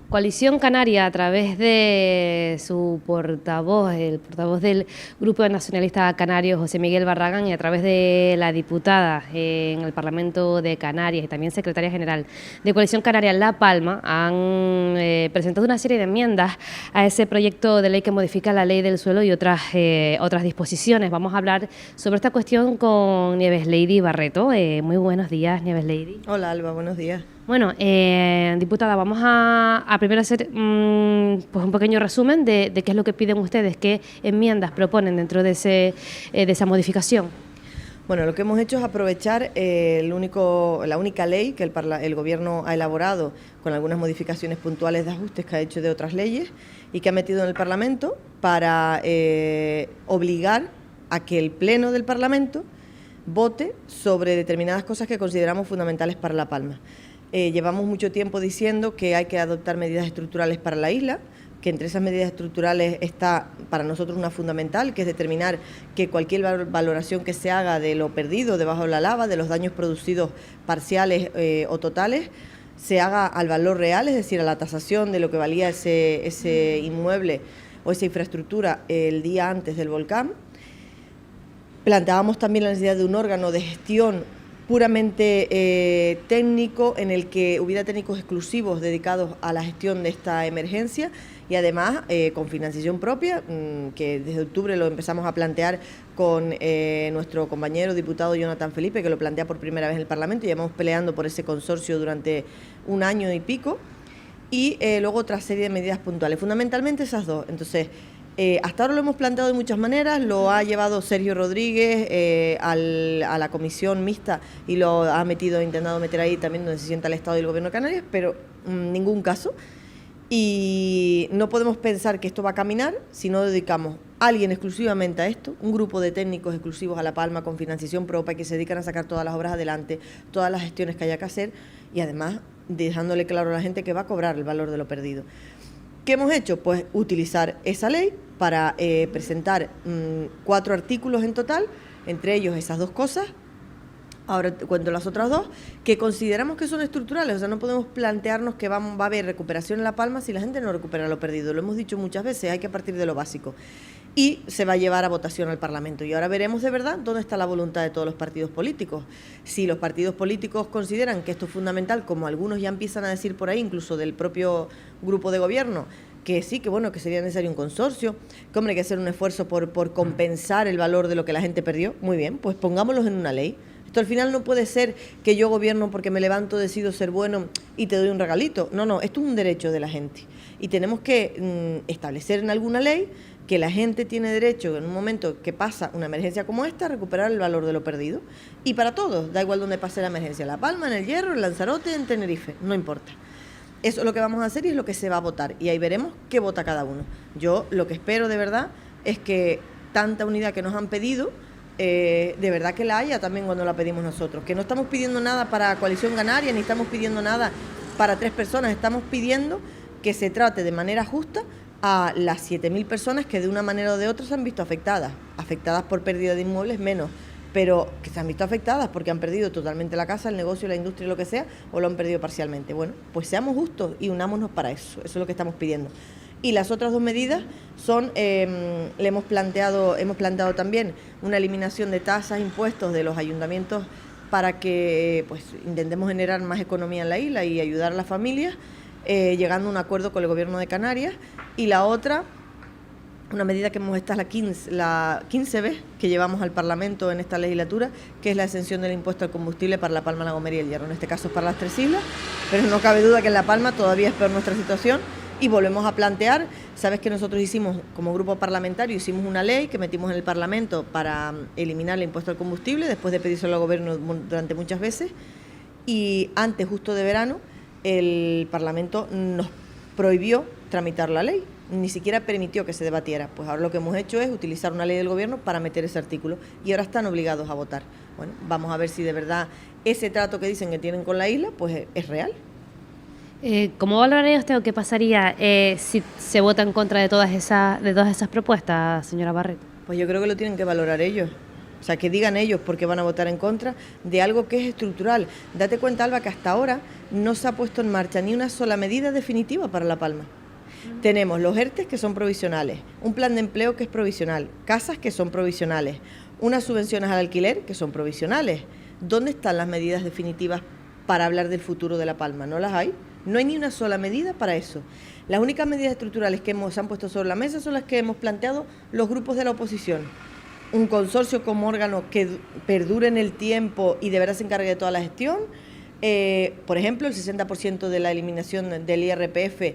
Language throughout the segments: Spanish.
Coalición Canaria, a través de su portavoz, el portavoz del Grupo Nacionalista Canario, José Miguel Barragán, y a través de la diputada en el Parlamento de Canarias y también secretaria general de Coalición Canaria La Palma, han presentado una serie de enmiendas a ese proyecto de ley que modifica la ley del suelo y otras disposiciones. Vamos a hablar sobre esta cuestión con Nieves Lady Barreto. Muy buenos días, Nieves Lady. Hola, Alba, buenos días. Bueno, diputada, vamos a primero hacer pues un pequeño resumen de qué es lo que piden ustedes, qué enmiendas proponen dentro de esa modificación. Bueno, lo que hemos hecho es aprovechar la única ley que el Gobierno ha elaborado con algunas modificaciones puntuales de ajustes que ha hecho de otras leyes y que ha metido en el Parlamento para obligar a que el Pleno del Parlamento vote sobre determinadas cosas que consideramos fundamentales para La Palma. Llevamos mucho tiempo diciendo que hay que adoptar medidas estructurales para la isla, que entre esas medidas estructurales está para nosotros una fundamental, que es determinar que cualquier valoración que se haga de lo perdido debajo de la lava, de los daños producidos parciales o totales, se haga al valor real, es decir, a la tasación de lo que valía ese inmueble o esa infraestructura el día antes del volcán. Planteábamos también la necesidad de un órgano de gestión puramente técnico, en el que hubiera técnicos exclusivos dedicados a la gestión de esta emergencia y además con financiación propia, que desde octubre lo empezamos a plantear con nuestro compañero diputado Jonathan Felipe, que lo plantea por primera vez en el Parlamento, y llevamos peleando por ese consorcio durante un año y pico, y luego otra serie de medidas puntuales, fundamentalmente esas dos. Entonces, hasta ahora lo hemos planteado de muchas maneras, lo ha llevado Sergio Rodríguez a la comisión mixta y lo ha intentado meter ahí también donde se sienta el Estado y el Gobierno de Canarias, pero en ningún caso. Y no podemos pensar que esto va a caminar si no dedicamos a alguien exclusivamente a esto, un grupo de técnicos exclusivos a La Palma con financiación propia que se dedican a sacar todas las obras adelante, todas las gestiones que haya que hacer y además dejándole claro a la gente que va a cobrar el valor de lo perdido. ¿Qué hemos hecho? Pues utilizar esa ley para presentar 4 artículos en total, entre ellos esas dos cosas. Ahora te cuento las otras dos, que consideramos que son estructurales, o sea, no podemos plantearnos que va a haber recuperación en La Palma si la gente no recupera lo perdido. Lo hemos dicho muchas veces, hay que partir de lo básico. Y se va a llevar a votación al Parlamento. Y ahora veremos de verdad dónde está la voluntad de todos los partidos políticos. Si los partidos políticos consideran que esto es fundamental, como algunos ya empiezan a decir por ahí, incluso del propio grupo de gobierno, que sí, que bueno, que sería necesario un consorcio, que hombre, hay que hacer un esfuerzo por compensar el valor de lo que la gente perdió, muy bien, pues pongámoslos en una ley. Esto al final no puede ser que yo gobierno porque me levanto, decido ser bueno y te doy un regalito. No, esto es un derecho de la gente. Y tenemos que establecer en alguna ley que la gente tiene derecho, en un momento que pasa una emergencia como esta, a recuperar el valor de lo perdido. Y para todos, da igual dónde pase la emergencia, en La Palma, en El Hierro, en Lanzarote, en Tenerife, no importa. Eso es lo que vamos a hacer y es lo que se va a votar. Y ahí veremos qué vota cada uno. Yo lo que espero de verdad es que tanta unidad que nos han pedido, de verdad que la haya también cuando la pedimos nosotros. Que no estamos pidiendo nada para Coalición Canaria, ni estamos pidiendo nada para 3 personas. Estamos pidiendo que se trate de manera justa a las 7.000 personas que de una manera o de otra se han visto afectadas. Afectadas por pérdida de inmuebles menos, pero que se han visto afectadas porque han perdido totalmente la casa, el negocio, la industria, lo que sea, o lo han perdido parcialmente. Bueno, pues seamos justos y unámonos para eso. Eso es lo que estamos pidiendo. Y las otras 2 medidas son, hemos planteado también una eliminación de tasas, impuestos de los ayuntamientos para que pues intentemos generar más economía en la isla y ayudar a las familias, llegando a un acuerdo con el Gobierno de Canarias. Y la otra, una medida que esta es la 15 vez que llevamos al Parlamento en esta legislatura, que es la exención del impuesto al combustible para La Palma, La Gomera y El Hierro. En este caso es para las 3 islas, pero no cabe duda que en La Palma todavía es peor nuestra situación y volvemos a plantear. Sabes que nosotros como grupo parlamentario, hicimos una ley que metimos en el Parlamento para eliminar el impuesto al combustible, después de pedírselo al Gobierno durante muchas veces, y antes, justo de verano, el Parlamento nos prohibió tramitar la ley, ni siquiera permitió que se debatiera. Pues ahora lo que hemos hecho es utilizar una ley del Gobierno para meter ese artículo y ahora están obligados a votar. Bueno, vamos a ver si de verdad ese trato que dicen que tienen con la isla pues es real. ¿Cómo valoraría usted o qué pasaría si se vota en contra de todas esas propuestas, señora Barreto? Pues yo creo que lo tienen que valorar ellos. O sea, que digan ellos por qué van a votar en contra de algo que es estructural. Date cuenta, Alba, que hasta ahora no se ha puesto en marcha ni una sola medida definitiva para La Palma. Tenemos los ERTE que son provisionales, un plan de empleo que es provisional, casas que son provisionales, unas subvenciones al alquiler que son provisionales. ¿Dónde están las medidas definitivas para hablar del futuro de La Palma? No las hay. No hay ni una sola medida para eso. Las únicas medidas estructurales que se han puesto sobre la mesa son las que hemos planteado los grupos de la oposición. Un consorcio como órgano que perdure en el tiempo y de verdad se encargue de toda la gestión. Por ejemplo, el 60% de la eliminación del IRPF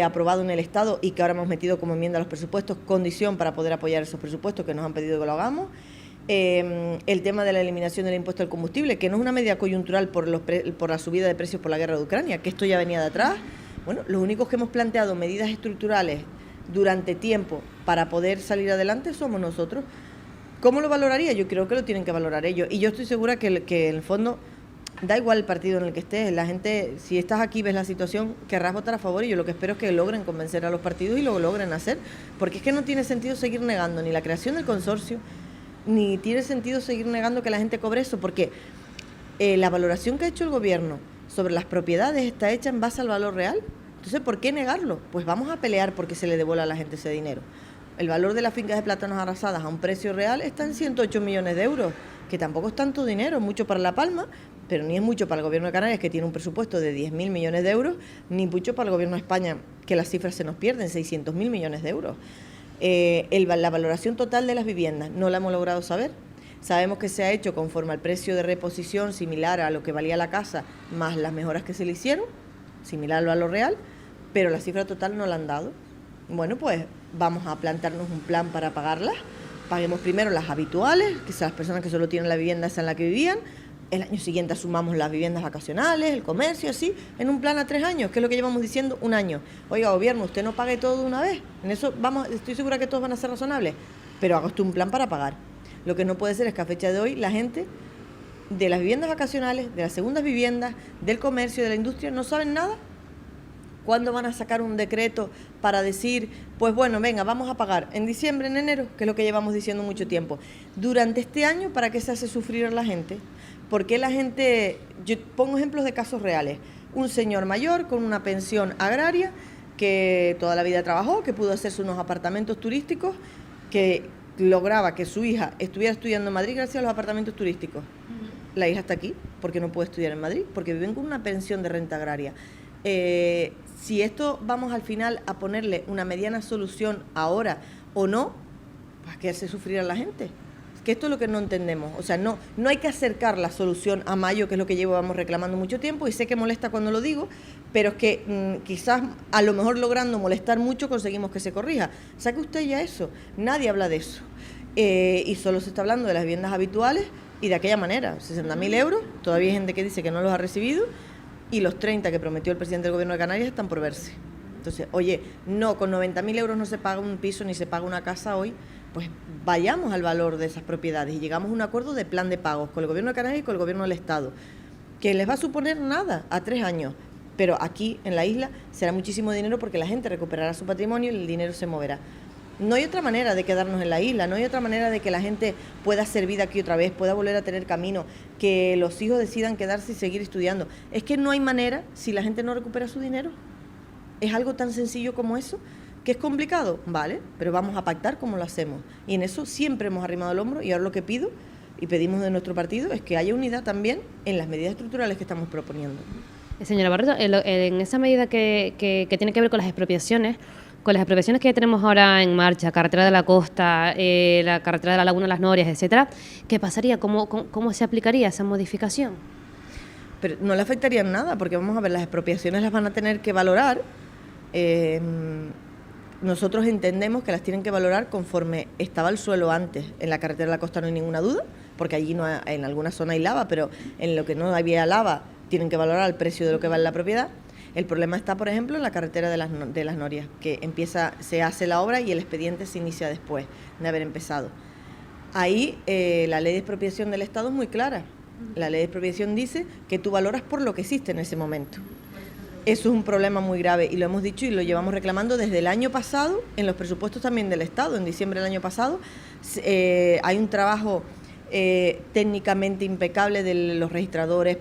aprobado en el Estado y que ahora hemos metido como enmienda a los presupuestos, condición para poder apoyar esos presupuestos que nos han pedido que lo hagamos. El tema de la eliminación del impuesto al combustible, que no es una medida coyuntural por la subida de precios por la guerra de Ucrania, que esto ya venía de atrás. Bueno, los únicos que hemos planteado medidas estructurales durante tiempo para poder salir adelante somos nosotros. ¿Cómo lo valoraría? Yo creo que lo tienen que valorar ellos. Y yo estoy segura que en el fondo da igual el partido en el que estés. La gente, si estás aquí, ves la situación, querrás votar a favor y yo lo que espero es que logren convencer a los partidos y lo logren hacer. Porque es que no tiene sentido seguir negando ni la creación del consorcio, ni tiene sentido seguir negando que la gente cobre eso, porque la valoración que ha hecho el gobierno sobre las propiedades está hecha en base al valor real. Entonces, ¿por qué negarlo? Pues vamos a pelear porque se le devuelva a la gente ese dinero. El valor de las fincas de plátanos arrasadas a un precio real está en 108 millones de euros, que tampoco es tanto dinero, mucho para La Palma, pero ni es mucho para el gobierno de Canarias, que tiene un presupuesto de 10.000 millones de euros, ni mucho para el gobierno de España, que las cifras se nos pierden, 600.000 millones de euros. La valoración total de las viviendas no la hemos logrado saber. Sabemos que se ha hecho conforme al precio de reposición similar a lo que valía la casa, más las mejoras que se le hicieron, similar al valor real, pero la cifra total no la han dado. Bueno, pues vamos a plantearnos un plan para pagarlas. Paguemos primero las habituales, que son las personas que solo tienen la vivienda esa en la que vivían. El año siguiente asumamos las viviendas vacacionales, el comercio, así, en un plan a 3 años, que es lo que llevamos diciendo un año. Oiga, gobierno, usted no pague todo de una vez. En eso estoy segura que todos van a ser razonables, pero haga usted un plan para pagar. Lo que no puede ser es que a fecha de hoy la gente de las viviendas vacacionales, de las segundas viviendas, del comercio, de la industria, no saben nada. ¿Cuándo van a sacar un decreto para decir, pues bueno, venga, vamos a pagar? ¿En diciembre, en enero? Que es lo que llevamos diciendo mucho tiempo. Durante este año, ¿para qué se hace sufrir a la gente? Porque la gente, yo pongo ejemplos de casos reales. Un señor mayor con una pensión agraria que toda la vida trabajó, que pudo hacerse unos apartamentos turísticos, que lograba que su hija estuviera estudiando en Madrid gracias a los apartamentos turísticos. La hija está aquí porque no puede estudiar en Madrid, porque viven con una pensión de renta agraria. Si esto vamos al final a ponerle una mediana solución ahora o no, pues que hace sufrir a la gente. Que esto es lo que no entendemos. O sea, no hay que acercar la solución a mayo, que es lo que llevamos reclamando mucho tiempo, y sé que molesta cuando lo digo, pero es que quizás a lo mejor logrando molestar mucho conseguimos que se corrija. Saque usted ya eso. Nadie habla de eso. Y solo se está hablando de las viviendas habituales y de aquella manera. 60.000 euros, todavía hay gente que dice que no los ha recibido, y los 30 que prometió el presidente del Gobierno de Canarias están por verse. Entonces, oye, no, con 90.000 euros no se paga un piso ni se paga una casa hoy, pues vayamos al valor de esas propiedades y llegamos a un acuerdo de plan de pagos con el Gobierno de Canarias y con el Gobierno del Estado, que les va a suponer nada a 3 años, pero aquí en la isla será muchísimo dinero porque la gente recuperará su patrimonio y el dinero se moverá. No hay otra manera de quedarnos en la isla, no hay otra manera de que la gente pueda ser vida aquí otra vez, pueda volver a tener camino, que los hijos decidan quedarse y seguir estudiando. Es que no hay manera si la gente no recupera su dinero. Es algo tan sencillo como eso. ¿Que es complicado? Vale, pero vamos a pactar cómo lo hacemos. Y en eso siempre hemos arrimado el hombro, y ahora lo que pido y pedimos de nuestro partido es que haya unidad también en las medidas estructurales que estamos proponiendo. Señora Barreto, en esa medida que tiene que ver con las expropiaciones que ya tenemos ahora en marcha, carretera de la costa, la carretera de la Laguna de las Norias, etcétera, ¿qué pasaría? ¿Cómo se aplicaría esa modificación? Pero no le afectaría en nada, porque vamos a ver, las expropiaciones las van a tener que valorar. Nosotros entendemos que las tienen que valorar conforme estaba el suelo antes. En la carretera de la costa no hay ninguna duda, porque allí en alguna zona hay lava, pero en lo que no había lava tienen que valorar el precio de lo que vale la propiedad. El problema está, por ejemplo, en la carretera de las Norias, que se hace la obra y el expediente se inicia después de haber empezado. Ahí la ley de expropiación del Estado es muy clara. La ley de expropiación dice que tú valoras por lo que existe en ese momento. Eso es un problema muy grave y lo hemos dicho y lo llevamos reclamando desde el año pasado, en los presupuestos también del Estado, en diciembre del año pasado. Hay un trabajo técnicamente impecable de los registradores,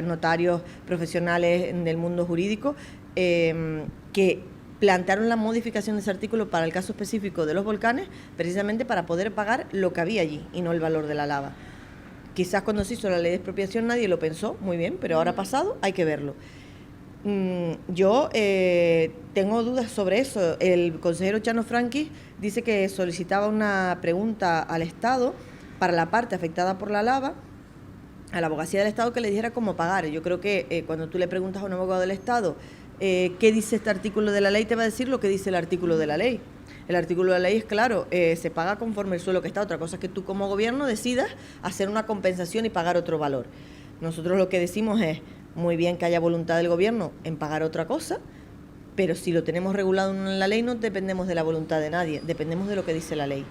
notarios profesionales del mundo jurídico, que plantearon la modificación de ese artículo para el caso específico de los volcanes, precisamente para poder pagar lo que había allí y no el valor de la lava. Quizás cuando se hizo la ley de expropiación nadie lo pensó, muy bien, pero ahora pasado hay que verlo. Yo tengo dudas sobre eso. El consejero Chano Franquis dice que solicitaba una pregunta al Estado para la parte afectada por la lava, a la abogacía del Estado, que le dijera cómo pagar. Yo creo que cuando tú le preguntas a un abogado del Estado qué dice este artículo de la ley, te va a decir lo que dice el artículo de la ley. El artículo de la ley es claro, se paga conforme el suelo que está. Otra cosa es que tú como gobierno decidas hacer una compensación y pagar otro valor. Nosotros lo que decimos es, muy bien que haya voluntad del gobierno en pagar otra cosa, pero si lo tenemos regulado en la ley no dependemos de la voluntad de nadie, dependemos de lo que dice la ley.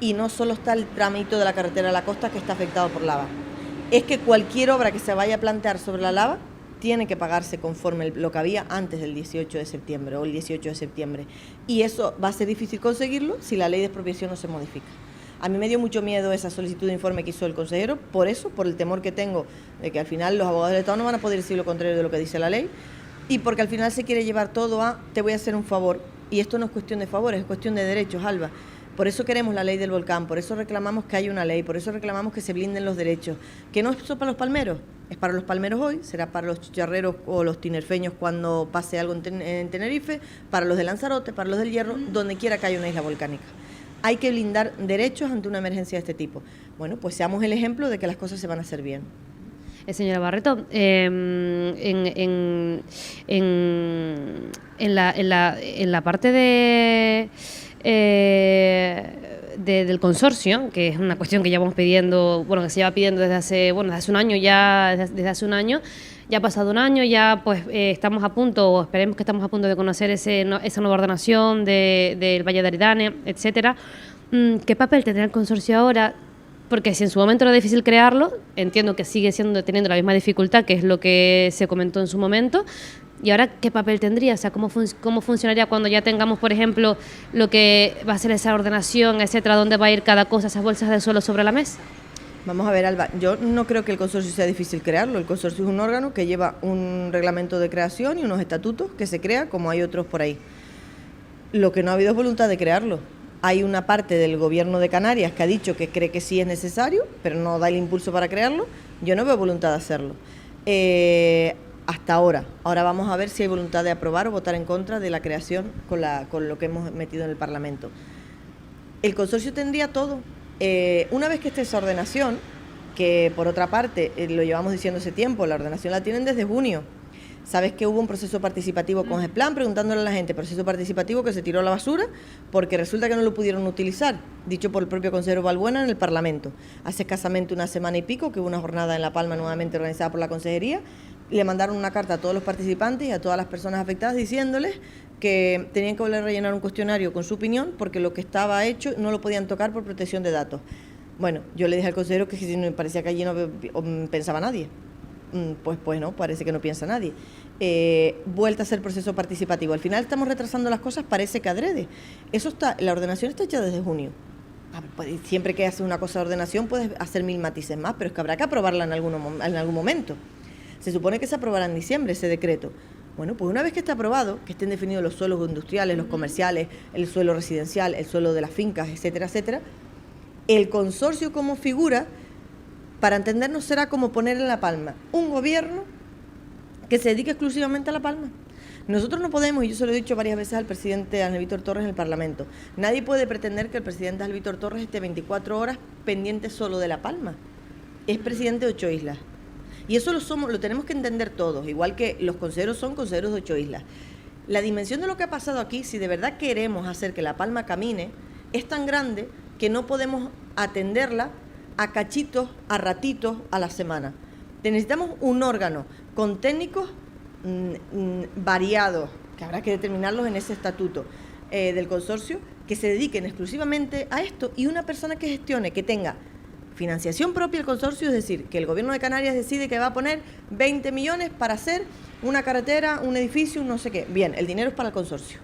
Y no solo está el tramito de la carretera a la costa que está afectado por lava, es que cualquier obra que se vaya a plantear sobre la lava tiene que pagarse conforme lo que había antes del 18 de septiembre o el 18 de septiembre. Y eso va a ser difícil conseguirlo si la ley de expropiación no se modifica. A mí me dio mucho miedo esa solicitud de informe que hizo el consejero, por eso, por el temor que tengo de que al final los abogados del Estado no van a poder decir lo contrario de lo que dice la ley, y porque al final se quiere llevar todo a, te voy a hacer un favor, y esto no es cuestión de favores, es cuestión de derechos, Alba. Por eso queremos la ley del volcán, por eso reclamamos que haya una ley, por eso reclamamos que se blinden los derechos, que no es solo para los palmeros, es para los palmeros hoy, será para los chicharreros o los tinerfeños cuando pase algo en Tenerife, para los de Lanzarote, para los del Hierro, donde quiera que haya una isla volcánica. Hay que blindar derechos ante una emergencia de este tipo. Bueno, pues seamos el ejemplo de que las cosas se van a hacer bien. Señora Barreto, en la parte del consorcio, que es una cuestión que ya vamos pidiendo, bueno, que se lleva pidiendo desde hace un año ya, desde hace un año. Ya ha pasado un año, ya pues estamos a punto, o esperemos que estamos a punto de conocer esa nueva ordenación del Valle de Aridane, etcétera. ¿Qué papel tendrá el consorcio ahora? Porque si en su momento era difícil crearlo, entiendo que sigue teniendo la misma dificultad, que es lo que se comentó en su momento. ¿Y ahora qué papel tendría? O sea, ¿cómo funcionaría cuando ya tengamos, por ejemplo, lo que va a ser esa ordenación, etcétera? ¿Dónde va a ir cada cosa, esas bolsas de suelo sobre la mesa? Vamos a ver, Alba, yo no creo que el consorcio sea difícil crearlo. El consorcio es un órgano que lleva un reglamento de creación y unos estatutos que se crea como hay otros por ahí. Lo que no ha habido es voluntad de crearlo. Hay una parte del gobierno de Canarias que ha dicho que cree que sí es necesario, pero no da el impulso para crearlo. Yo no veo voluntad de hacerlo. Hasta ahora. Ahora vamos a ver si hay voluntad de aprobar o votar en contra de la creación con lo que hemos metido en el Parlamento. El consorcio tendría todo. Una vez que esté esa ordenación, que por otra parte lo llevamos diciendo hace tiempo, la ordenación la tienen desde junio. Sabes que hubo un proceso participativo con GESPLAN preguntándole a la gente, proceso participativo que se tiró a la basura porque resulta que no lo pudieron utilizar, dicho por el propio consejero Balbuena en el Parlamento. Hace escasamente una semana y pico que hubo una jornada en La Palma nuevamente organizada por la Consejería, le mandaron una carta a todos los participantes y a todas las personas afectadas diciéndoles que tenían que volver a rellenar un cuestionario con su opinión porque lo que estaba hecho no lo podían tocar por protección de datos. Bueno, yo le dije al consejero que si no me parecía que allí no pensaba nadie. Pues no, parece que no piensa nadie. Vuelta a ser proceso participativo. Al final estamos retrasando las cosas, parece que adrede. La ordenación está hecha desde junio. Siempre que haces una cosa de ordenación puedes hacer 1000 matices más, pero es que habrá que aprobarla en algún momento. Se supone que se aprobará en diciembre ese decreto. Bueno, pues una vez que esté aprobado, que estén definidos los suelos industriales, los comerciales, el suelo residencial, el suelo de las fincas, etcétera, etcétera, el consorcio como figura, para entendernos, será como poner en La Palma un gobierno que se dedique exclusivamente a La Palma. Nosotros no podemos, y yo se lo he dicho varias veces al presidente Ángel Víctor Torres en el Parlamento, nadie puede pretender que el presidente Ángel Víctor Torres esté 24 horas pendiente solo de La Palma. Es presidente de 8 islas. Y eso lo tenemos que entender todos, igual que los consejeros son consejeros de 8 islas. La dimensión de lo que ha pasado aquí, si de verdad queremos hacer que La Palma camine, es tan grande que no podemos atenderla a cachitos, a ratitos, a la semana. Necesitamos un órgano con técnicos variados, que habrá que determinarlos en ese estatuto del consorcio, que se dediquen exclusivamente a esto, y una persona que gestione, que tenga financiación propia del consorcio, es decir, que el gobierno de Canarias decide que va a poner 20 millones para hacer una carretera, un edificio, un no sé qué. Bien, el dinero es para el consorcio.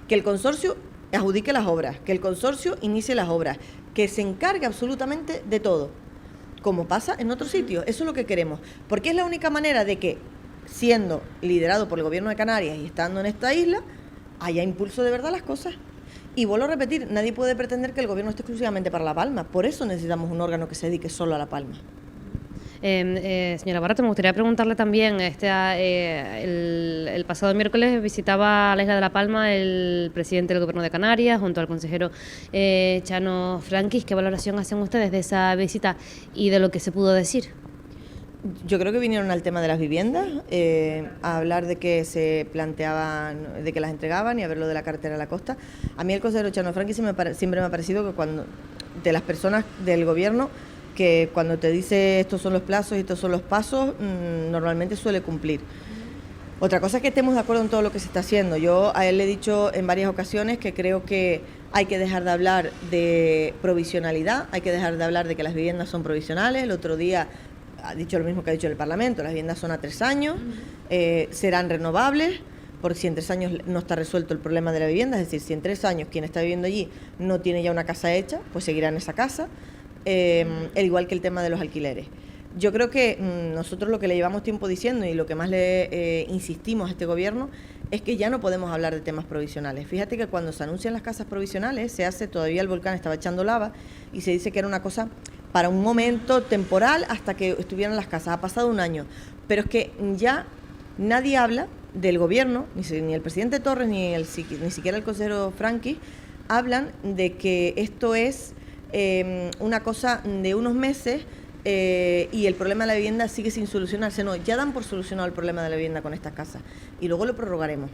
Que el consorcio adjudique las obras, que el consorcio inicie las obras, que se encargue absolutamente de todo. como pasa en otros sitios. Eso es lo que queremos, porque es la única manera de que, siendo liderado por el gobierno de Canarias y estando en esta isla, haya impulso de verdad a las cosas. Y vuelvo a repetir, nadie puede pretender que el gobierno esté exclusivamente para La Palma, por eso necesitamos un órgano que se dedique solo a La Palma. Señora Barreto, me gustaría preguntarle también, el pasado miércoles visitaba la isla de La Palma el presidente del Gobierno de Canarias junto al consejero Chano Franquis. ¿Qué valoración hacen ustedes de esa visita y de lo que se pudo decir? Yo creo que vinieron al tema de las viviendas, a hablar de que se planteaban, de que las entregaban y a ver lo de la carretera a la costa. A mí el consejero Chano Franquis siempre me ha parecido que cuando de las personas del gobierno, que cuando te dice estos son los plazos y estos son los pasos, normalmente suele cumplir. Otra cosa es que estemos de acuerdo en todo lo que se está haciendo. Yo a él le he dicho en varias ocasiones que creo que hay que dejar de hablar de provisionalidad, hay que dejar de hablar de que las viviendas son provisionales. El otro día ha dicho lo mismo que ha dicho el Parlamento, las viviendas son a 3 años, serán renovables, porque si en 3 años no está resuelto el problema de la vivienda, es decir, si en 3 años quien está viviendo allí no tiene ya una casa hecha, pues seguirá en esa casa. El igual que el tema de los alquileres. Yo creo que nosotros lo que le llevamos tiempo diciendo y lo que más le insistimos a este gobierno es que ya no podemos hablar de temas provisionales. Fíjate que cuando se anuncian las casas provisionales se hace, todavía el volcán estaba echando lava y se dice que era una cosa para un momento temporal hasta que estuvieran las casas. Ha pasado 1 año, pero es que ya nadie habla del gobierno, ni el presidente Torres ni siquiera el consejero Franquis hablan de que esto es una cosa de unos meses y el problema de la vivienda sigue sin solucionarse. No, ya dan por solucionado el problema de la vivienda con estas casas y luego lo prorrogaremos.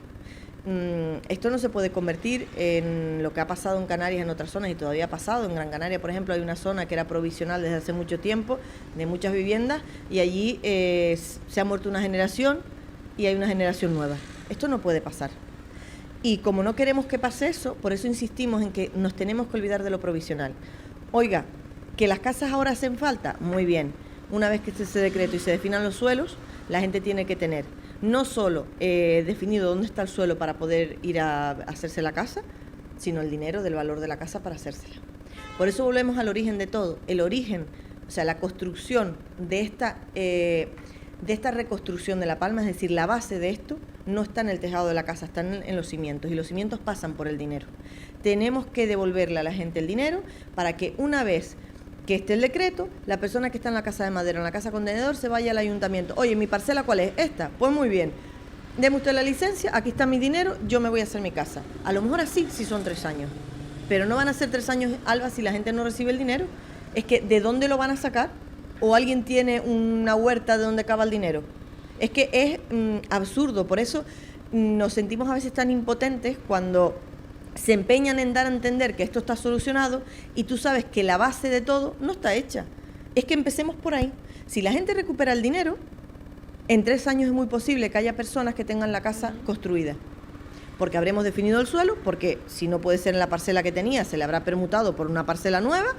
Esto no se puede convertir en lo que ha pasado en Canarias en otras zonas y todavía ha pasado. En Gran Canaria, por ejemplo, hay una zona que era provisional desde hace mucho tiempo, de muchas viviendas, y allí se ha muerto una generación y hay una generación nueva. Esto no puede pasar. Y como no queremos que pase eso, por eso insistimos en que nos tenemos que olvidar de lo provisional. Oiga, que las casas ahora hacen falta, muy bien. Una vez que esté ese decreto y se definan los suelos, la gente tiene que tener no solo definido dónde está el suelo para poder ir a hacerse la casa, sino el dinero del valor de la casa para hacérsela. Por eso volvemos al origen de todo. El origen, o sea, la construcción de esta reconstrucción de La Palma, es decir, la base de esto, no está en el tejado de la casa, está en los cimientos, y los cimientos pasan por el dinero. Tenemos que devolverle a la gente el dinero para que una vez que esté el decreto, la persona que está en la casa de madera, en la casa contenedor, se vaya al ayuntamiento. Oye, ¿mi parcela cuál es? Esta. Pues muy bien. Deme usted la licencia, aquí está mi dinero, yo me voy a hacer mi casa. A lo mejor así sí son 3 años, pero no van a ser 3 años, Alba, si la gente no recibe el dinero. Es que, ¿de dónde lo van a sacar? ¿O alguien tiene una huerta de donde acaba el dinero? Es que es absurdo. Por eso nos sentimos a veces tan impotentes cuando se empeñan en dar a entender que esto está solucionado y tú sabes que la base de todo no está hecha. Es que empecemos por ahí. Si la gente recupera el dinero, en 3 años es muy posible que haya personas que tengan la casa construida, porque habremos definido el suelo, porque si no puede ser en la parcela que tenía, se le habrá permutado por una parcela nueva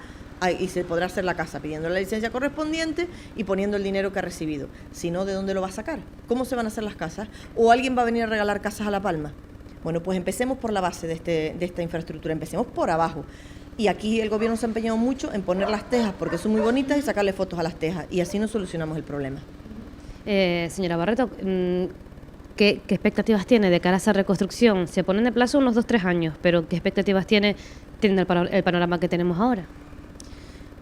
y se podrá hacer la casa pidiendo la licencia correspondiente y poniendo el dinero que ha recibido. Si no, ¿de dónde lo va a sacar? ¿Cómo se van a hacer las casas? ¿O alguien va a venir a regalar casas a La Palma? Bueno, pues empecemos por la base de esta infraestructura, empecemos por abajo. Y aquí el gobierno se ha empeñado mucho en poner las tejas porque son muy bonitas y sacarle fotos a las tejas, y así no solucionamos el problema. Señora Barreto, ¿qué expectativas tiene de cara a esa reconstrucción? Se ponen de plazo unos 2-3 años, pero ¿qué expectativas tiene el panorama que tenemos ahora?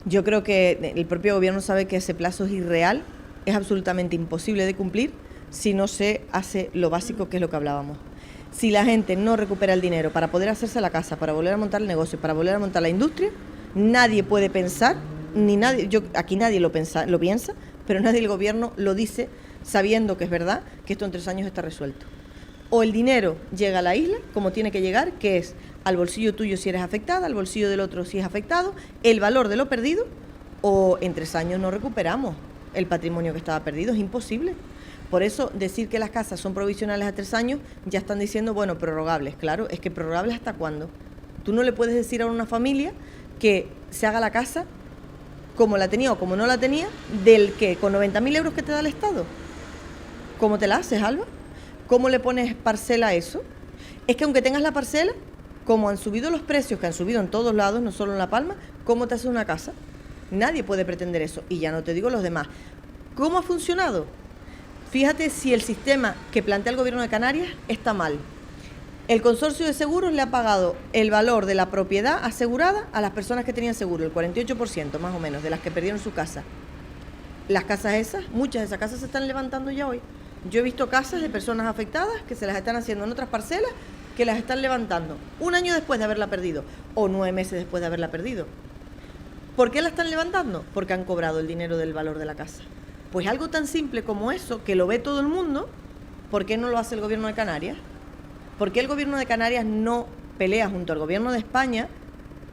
Yo creo que el propio gobierno sabe que ese plazo es irreal, es absolutamente imposible de cumplir si no se hace lo básico, que es lo que hablábamos. Si la gente no recupera el dinero para poder hacerse la casa, para volver a montar el negocio, para volver a montar la industria, nadie puede pensar, aquí nadie lo piensa, pero nadie del gobierno lo dice sabiendo que es verdad que esto en 3 años está resuelto. O el dinero llega a la isla como tiene que llegar, que es al bolsillo tuyo si eres afectada, al bolsillo del otro si es afectado, el valor de lo perdido, o en 3 años no recuperamos el patrimonio que estaba perdido, es imposible. Por eso decir que las casas son provisionales a 3 años, ya están diciendo, bueno, prorrogables. Claro, es que prorrogables ¿hasta cuándo? Tú no le puedes decir a una familia que se haga la casa como la tenía o como no la tenía, del que con 90.000 euros que te da el Estado. ¿Cómo te la haces, Alba? ¿Cómo le pones parcela a eso? Es que aunque tengas la parcela, como han subido los precios, que han subido en todos lados, no solo en La Palma, ¿cómo te haces una casa? Nadie puede pretender eso. Y ya no te digo los demás. ¿Cómo ha funcionado? Fíjate si el sistema que plantea el Gobierno de Canarias está mal. El consorcio de seguros le ha pagado el valor de la propiedad asegurada a las personas que tenían seguro, el 48% más o menos, de las que perdieron su casa. Las casas esas, muchas de esas casas se están levantando ya hoy. Yo he visto casas de personas afectadas que se las están haciendo en otras parcelas, que las están levantando 1 año después de haberla perdido o 9 meses después de haberla perdido. ¿Por qué la están levantando? Porque han cobrado el dinero del valor de la casa. Pues algo tan simple como eso, que lo ve todo el mundo, ¿por qué no lo hace el Gobierno de Canarias? ¿Por qué el Gobierno de Canarias no pelea junto al Gobierno de España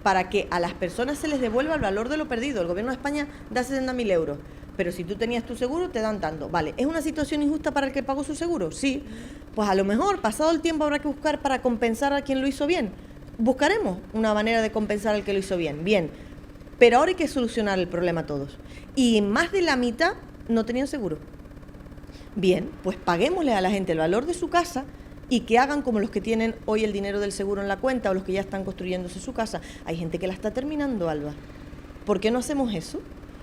para que a las personas se les devuelva el valor de lo perdido? El Gobierno de España da 60.000 euros, pero si tú tenías tu seguro te dan tanto. Vale, ¿es una situación injusta para el que pagó su seguro? Sí. Pues a lo mejor, pasado el tiempo, habrá que buscar para compensar a quien lo hizo bien. Buscaremos una manera de compensar al que lo hizo bien. Bien, pero ahora hay que solucionar el problema todos. Y más de la mitad no tenían seguro. Bien, pues paguémosle a la gente el valor de su casa y que hagan como los que tienen hoy el dinero del seguro en la cuenta o los que ya están construyéndose su casa. Hay gente que la está terminando, Alba. ¿Por qué no hacemos eso?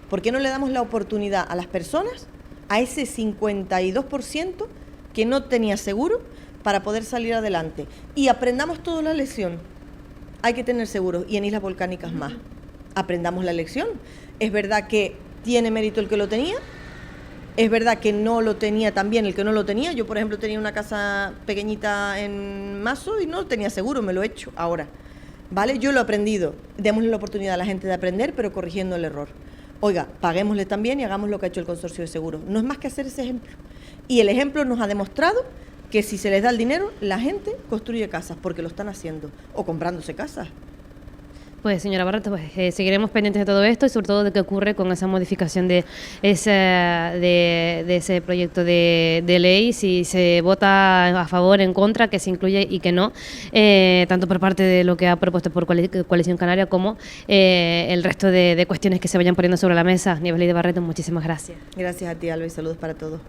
¿Por qué no le damos la oportunidad a las personas, a ese 52% que no tenía seguro, para poder salir adelante? Y aprendamos toda la lección. Hay que tener seguros y en islas volcánicas más. Aprendamos la lección. Es verdad que tiene mérito el que lo tenía. Es verdad que no lo tenía también el que no lo tenía. Yo, por ejemplo, tenía una casa pequeñita en Mazo y no tenía seguro, me lo he hecho ahora. ¿Vale? Yo lo he aprendido. Démosle la oportunidad a la gente de aprender, pero corrigiendo el error. Oiga, paguémosle también y hagamos lo que ha hecho el consorcio de seguros. No es más que hacer ese ejemplo. Y el ejemplo nos ha demostrado que si se les da el dinero, la gente construye casas, porque lo están haciendo, o comprándose casas. Pues señora Barreto, pues, seguiremos pendientes de todo esto y sobre todo de qué ocurre con esa modificación de ese proyecto de ley, si se vota a favor, en contra, que se incluye y que no, tanto por parte de lo que ha propuesto por Coalición Canaria como el resto de cuestiones que se vayan poniendo sobre la mesa. Nieves Barreto, muchísimas gracias. Gracias a ti, Alba, y saludos para todos.